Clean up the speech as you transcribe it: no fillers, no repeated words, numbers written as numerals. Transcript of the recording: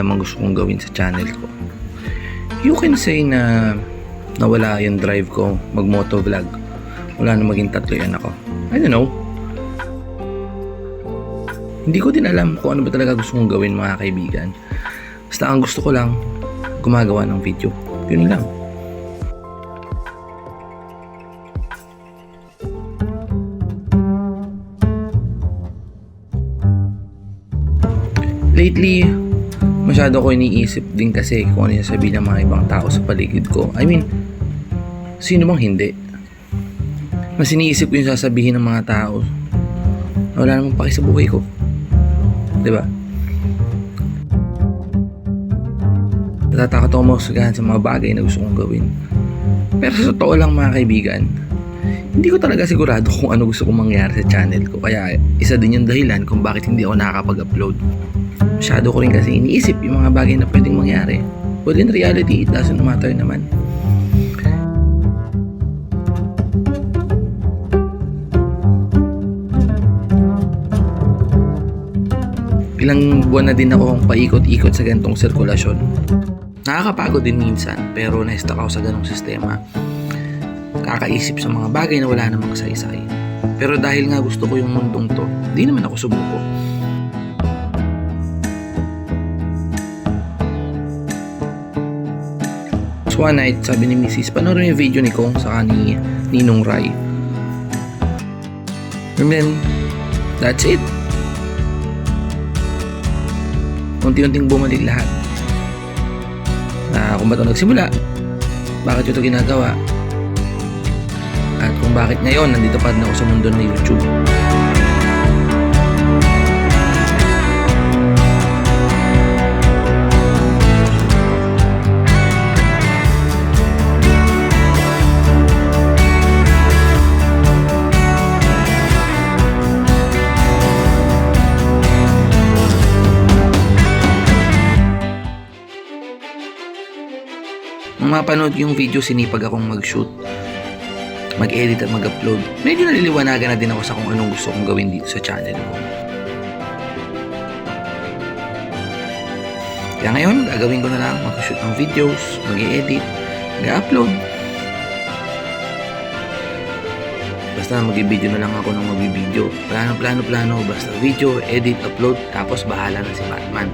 namang gusto kong gawin sa channel ko. You can say na nawala yung drive ko mag-moto vlog. Wala na maging tatlo yan ako. I don't know. Hindi ko din alam kung ano ba talaga gusto kong gawin, mga kaibigan. Basta ang gusto ko lang, gumagawa ng video. Yun lang. Lately, masyado ko iniisip din kasi kung ano yung sabihin ng mga ibang tao sa paligid ko. I mean, sino bang hindi? Mas iniisip ko yung sasabihin ng mga tao na wala namang paki sa buhay ko. Diba? Natatakot ako mausagahan sa mga bagay na gusto kong gawin. Pero sa totoo lang, mga kaibigan, hindi ko talaga sigurado kung ano gusto kong mangyari sa channel ko. Kaya isa din yung dahilan kung bakit hindi ako nakakapag-upload. Masyado ko rin kasi iniisip yung mga bagay na pwedeng mangyari. But in reality, it doesn't matter naman. Ilang buwan na din akong paikot-ikot sa ganitong sirkulasyon. Nakakapagod din minsan, pero na-stuck ako sa ganong sistema. Kakaisip sa mga bagay na wala namang saysay. Pero dahil nga gusto ko yung mundong to, di naman ako subuko. So one night, sabi ni Mrs., panoorin yung video ni Kong saka ni Ninong Rai. And then, that's it. Unti-unting bumalik lahat. Kung ba't ito nagsimula, bakit ito ginagawa, at kung bakit ngayon nandito pa rin ako sa mundo ng YouTube. Nung mapanood yung video, sinipag akong mag-shoot, mag-edit at mag-upload. Medyo naliliwanagan na din ako sa kung anong gusto kong gawin dito sa channel ko. Kaya ngayon, gagawin ko na lang mag-shoot ng videos, mag-edit, mag-upload. Basta mag-video na lang ako ng mag-video. Plano, basta video, edit, upload, tapos bahala na si Batman.